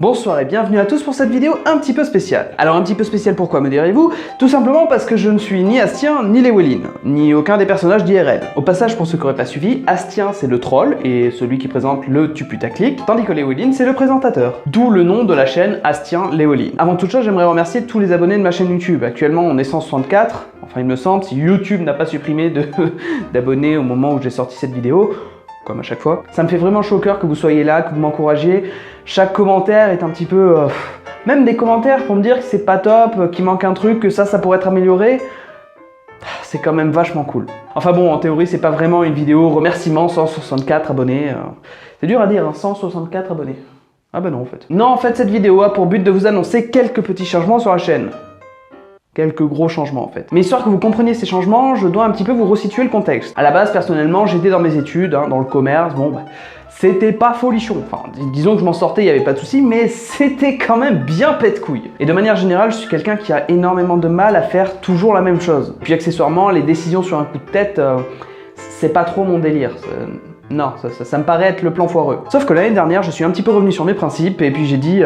Bonsoir et bienvenue à tous pour cette vidéo un petit peu spéciale. Alors un petit peu spéciale pourquoi me direz-vous? Tout simplement parce que je ne suis ni Astien ni Llewellyn, ni aucun des personnages d'IRL. Au passage, pour ceux qui n'auraient pas suivi, Astien c'est le troll et celui qui présente le tu putaclic, tandis que Llewellyn c'est le présentateur. D'où le nom de la chaîne Astien Llewellyn. Avant toute chose, j'aimerais remercier tous les abonnés de ma chaîne YouTube. Actuellement on est 164, enfin il me semble, si YouTube n'a pas supprimé d'abonnés au moment où j'ai sorti cette vidéo. Comme à chaque fois. Ça me fait vraiment chaud au cœur que vous soyez là, que vous m'encouragiez. Chaque commentaire est un petit peu... même des commentaires pour me dire que c'est pas top, qu'il manque un truc, que ça pourrait être amélioré. C'est quand même vachement cool. Enfin bon, en théorie, c'est pas vraiment une vidéo remerciement, 164 abonnés. C'est dur à dire, hein, 164 abonnés. Ah bah non en fait. Non, en fait, cette vidéo a pour but de vous annoncer quelques petits changements sur la chaîne. Quelques gros changements en fait. Mais histoire que vous compreniez ces changements, je dois un petit peu vous resituer le contexte. À la base, personnellement, j'étais dans mes études, dans le commerce, bon bah, c'était pas folichon. Enfin, disons que je m'en sortais, il n'y avait pas de souci, mais c'était quand même bien pète-couille. Et de manière générale, je suis quelqu'un qui a énormément de mal à faire toujours la même chose. Puis accessoirement, les décisions sur un coup de tête, c'est pas trop mon délire. Non, ça me paraît être le plan foireux. Sauf que l'année dernière, je suis un petit peu revenu sur mes principes et puis j'ai dit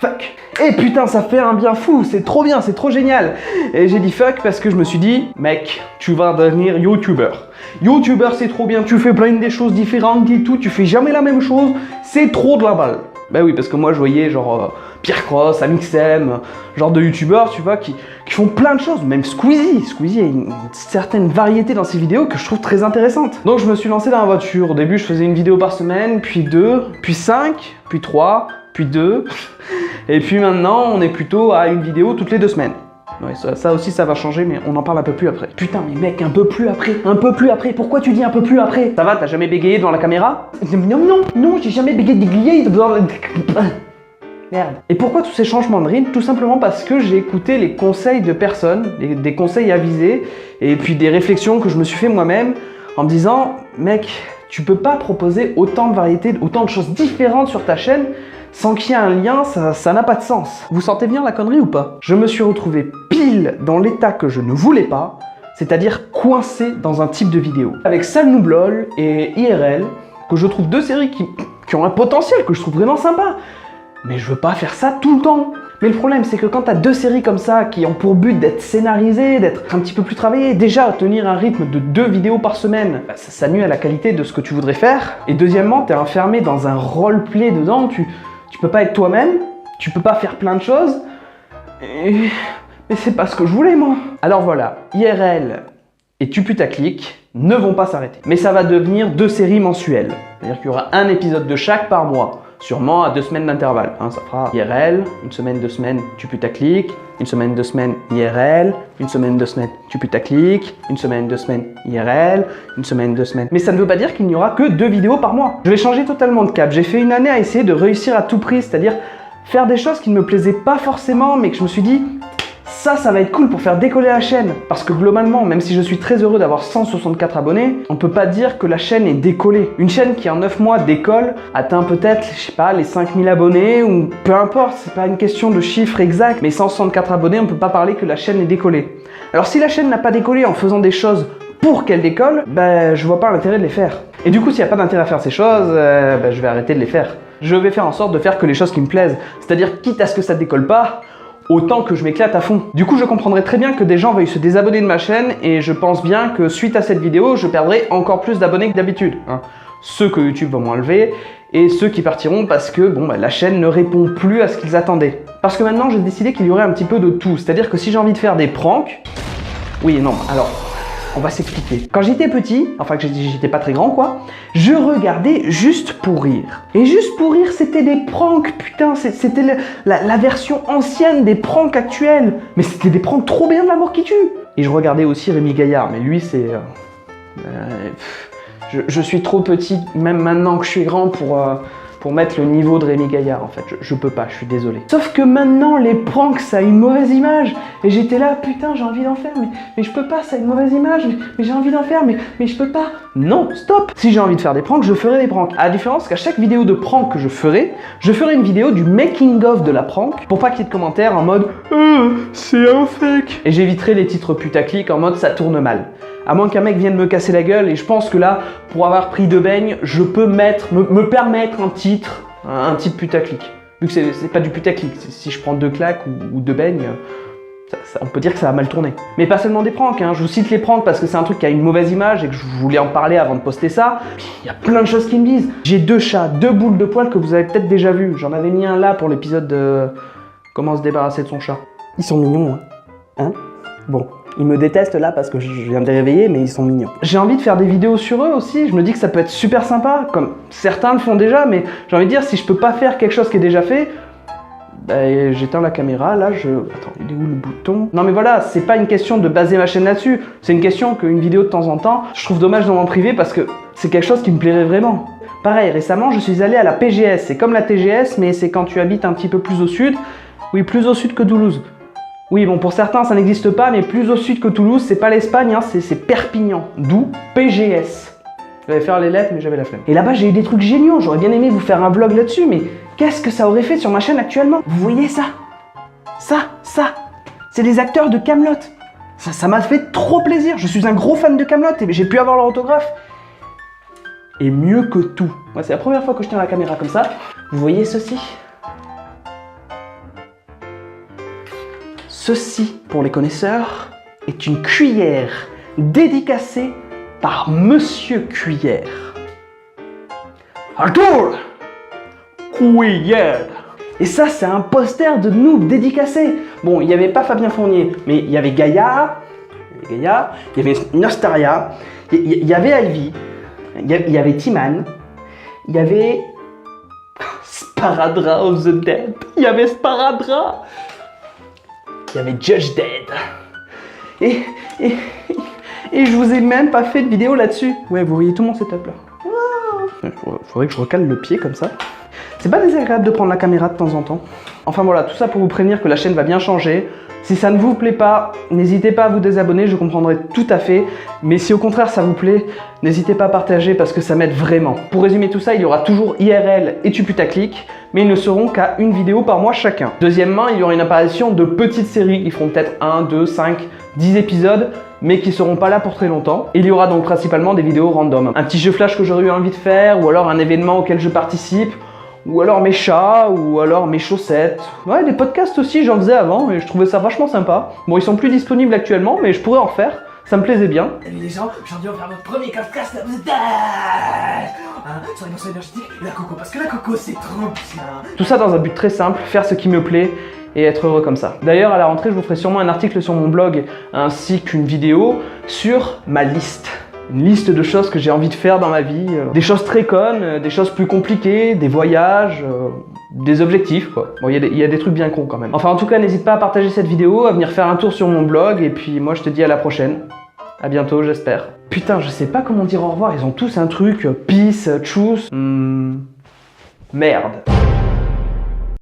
fuck. Et putain, ça fait un bien fou, c'est trop bien, c'est trop génial. Et j'ai dit fuck parce que je me suis dit, mec, tu vas devenir youtubeur. Youtubeur, c'est trop bien, tu fais plein de choses différentes et tout, tu fais jamais la même chose, c'est trop de la balle. Bah oui, parce que moi je voyais genre Pierre Cross, Amixem, genre de youtubeurs, tu vois, qui font plein de choses, même Squeezie. Squeezie a une certaine variété dans ses vidéos que je trouve très intéressante. Donc je me suis lancé dans la voiture. Au début, je faisais une vidéo par semaine, puis 2, puis 5, puis 3, puis 2. Et puis maintenant, on est plutôt à une vidéo toutes les 2 semaines. Ouais, ça aussi, ça va changer, mais on en parle un peu plus après. Putain, mais mec, un peu plus après, pourquoi tu dis un peu plus après? Ça va, t'as jamais bégayé devant la caméra? Non, j'ai jamais bégayé devant la... Merde. Et pourquoi tous ces changements de rythme? Tout simplement parce que j'ai écouté les conseils de personnes, des conseils avisés, et puis des réflexions que je me suis fait moi-même, en me disant, mec, tu peux pas proposer autant de variétés, autant de choses différentes sur ta chaîne, sans qu'il y ait un lien, ça n'a pas de sens. Vous sentez bien la connerie ou pas? Je me suis retrouvé pile dans l'état que je ne voulais pas, c'est-à-dire coincé dans un type de vidéo. Avec Sale Noob LOL et IRL, que je trouve 2 séries qui ont un potentiel, que je trouve vraiment sympa. Mais je veux pas faire ça tout le temps. Mais le problème, c'est que quand t'as 2 séries comme ça, qui ont pour but d'être scénarisées, d'être un petit peu plus travaillées, déjà, tenir un rythme de 2 vidéos par semaine, bah, ça nuit à la qualité de ce que tu voudrais faire. Et deuxièmement, t'es enfermé dans un roleplay dedans, tu peux pas être toi-même, tu peux pas faire plein de choses, mais c'est pas ce que je voulais, moi. Alors voilà, IRL et Tu putaclic ne vont pas s'arrêter. Mais ça va devenir 2 séries mensuelles. C'est-à-dire qu'il y aura un épisode de chaque par mois. Sûrement à 2 semaines d'intervalle. Ça fera IRL, une semaine, 2 semaines, Tu putaclic, une semaine, 2 semaines, IRL, une semaine, 2 semaines, Tu putaclic, une semaine, 2 semaines, IRL, une semaine, 2 semaines. Mais ça ne veut pas dire qu'il n'y aura que 2 vidéos par mois. Je vais changer totalement de cap. J'ai fait une année à essayer de réussir à tout prix, c'est-à-dire faire des choses qui ne me plaisaient pas forcément, mais que je me suis dit, ça va être cool pour faire décoller la chaîne. Parce que globalement, même si je suis très heureux d'avoir 164 abonnés, on peut pas dire que la chaîne est décollée. Une chaîne qui en 9 mois décolle, atteint peut-être, je sais pas, les 5000 abonnés, ou peu importe, c'est pas une question de chiffre exact, mais 164 abonnés, on peut pas parler que la chaîne est décollée. Alors si la chaîne n'a pas décollé en faisant des choses pour qu'elle décolle, ben je vois pas l'intérêt de les faire. Et du coup, s'il n'y a pas d'intérêt à faire ces choses, ben, je vais arrêter de les faire. Je vais faire en sorte de faire que les choses qui me plaisent. C'est-à-dire, quitte à ce que ça décolle pas, autant que je m'éclate à fond. Du coup, je comprendrais très bien que des gens veuillent se désabonner de ma chaîne et je pense bien que suite à cette vidéo, je perdrai encore plus d'abonnés que d'habitude. Ceux que YouTube va m'enlever et ceux qui partiront parce que bon, la chaîne ne répond plus à ce qu'ils attendaient. Parce que maintenant, j'ai décidé qu'il y aurait un petit peu de tout. C'est-à-dire que si j'ai envie de faire des pranks... Oui et non, alors... On va s'expliquer. Quand j'étais petit, enfin que j'étais pas très grand quoi, je regardais Juste pour rire. Et Juste pour rire, c'était des pranks, putain, c'était la version ancienne des pranks actuels. Mais c'était des pranks trop bien de l'amour qui tue. Et je regardais aussi Rémi Gaillard, mais lui c'est... je suis trop petit, même maintenant que je suis grand, pour mettre le niveau de Rémi Gaillard en fait. Je peux pas, je suis désolé. Sauf que maintenant les pranks ça a une mauvaise image. Et j'étais là, putain j'ai envie d'en faire, mais je peux pas, ça a une mauvaise image, mais j'ai envie d'en faire, mais je peux pas. Non, stop. Si j'ai envie de faire des pranks, je ferai des pranks. À la différence qu'à chaque vidéo de prank que je ferai une vidéo du making of de la prank, pour pas qu'il y ait de commentaires en mode c'est un fake. Et j'éviterai les titres putaclic en mode ça tourne mal. À moins qu'un mec vienne me casser la gueule, et je pense que là, pour avoir pris 2 beignes, je peux me permettre un titre putaclic. Vu que c'est pas du putaclic, si je prends 2 claques ou 2 beignes, on peut dire que ça va mal tourner. Mais pas seulement des pranks, hein. Je vous cite les pranks parce que c'est un truc qui a une mauvaise image et que je voulais en parler avant de poster ça. Il y a plein de choses qui me disent. J'ai 2 chats, 2 boules de poils que vous avez peut-être déjà vu. J'en avais mis un là pour l'épisode de comment se débarrasser de son chat. Ils sont mignons, hein. Bon, ils me détestent là parce que je viens de les réveiller, mais ils sont mignons. J'ai envie de faire des vidéos sur eux aussi. Je me dis que ça peut être super sympa, comme certains le font déjà, mais j'ai envie de dire, si je peux pas faire quelque chose qui est déjà fait, bah, j'éteins la caméra, là Attends, il est où le bouton? Non mais voilà, c'est pas une question de baser ma chaîne là-dessus, c'est une question qu'une vidéo de temps en temps, je trouve dommage dans mon privé parce que c'est quelque chose qui me plairait vraiment. Pareil, récemment je suis allé à la PGS, c'est comme la TGS mais c'est quand tu habites un petit peu plus au sud, oui plus au sud que Toulouse. Oui bon pour certains ça n'existe pas, mais plus au sud que Toulouse, c'est pas l'Espagne, hein, c'est Perpignan, d'où PGS. J'allais faire les lettres mais j'avais la flemme. Et là-bas j'ai eu des trucs géniaux, j'aurais bien aimé vous faire un vlog là-dessus, mais qu'est-ce que ça aurait fait sur ma chaîne actuellement? Vous voyez ça? Ça c'est les acteurs de Kaamelott. Ça m'a fait trop plaisir, je suis un gros fan de Kaamelott et j'ai pu avoir leur autographe. Et mieux que tout, ouais, c'est la première fois que je tiens la caméra comme ça. Vous voyez ceci? Ceci, pour les connaisseurs, est une cuillère dédicacée par Monsieur Cuillère. Arthur! Cuillère! Et ça, c'est un poster de Noob dédicacé. Bon, il n'y avait pas Fabien Fournier, mais il y avait Gaïa, il y avait Nostaria, il y avait Ivy, il y avait Timan, il y avait Sparadra of the Dead, il y avait Sparadra, il y avait Judge Dead. Et je vous ai même pas fait de vidéo là-dessus. Ouais, vous voyez tout mon setup là. Faudrait que je recale le pied comme ça. C'est pas désagréable de prendre la caméra de temps en temps. Enfin voilà, tout ça pour vous prévenir que la chaîne va bien changer. Si ça ne vous plaît pas, n'hésitez pas à vous désabonner, je comprendrai tout à fait. Mais si au contraire ça vous plaît, n'hésitez pas à partager parce que ça m'aide vraiment. Pour résumer tout ça, il y aura toujours IRL et tu putaclic, mais ils ne seront qu'à une vidéo par mois chacun. Deuxièmement, il y aura une apparition de petites séries. Ils feront peut-être 1, 2, 5, 10 épisodes, mais qui seront pas là pour très longtemps. Il y aura donc principalement des vidéos random. Un petit jeu flash que j'aurais eu envie de faire, ou alors un événement auquel je participe, ou alors mes chats, ou alors mes chaussettes. Ouais, des podcasts aussi, j'en faisais avant, et je trouvais ça vachement sympa. Bon, ils sont plus disponibles actuellement, mais je pourrais en faire, ça me plaisait bien. Salut les gens, aujourd'hui on va faire notre premier podcast, vous êtes sur les morceaux énergétiques et la coco, parce que la coco c'est trop bien. Tout ça dans un but très simple, faire ce qui me plaît, et être heureux comme ça. D'ailleurs, à la rentrée, je vous ferai sûrement un article sur mon blog, ainsi qu'une vidéo sur ma liste. Une liste de choses que j'ai envie de faire dans ma vie, des choses très connes, des choses plus compliquées, des voyages, des objectifs quoi. Bon, il y a des trucs bien cons quand même. Enfin en tout cas, n'hésite pas à partager cette vidéo, à venir faire un tour sur mon blog, et puis moi je te dis à la prochaine. À bientôt, j'espère. Putain, je sais pas comment dire au revoir, ils ont tous un truc, peace, tchuss, merde.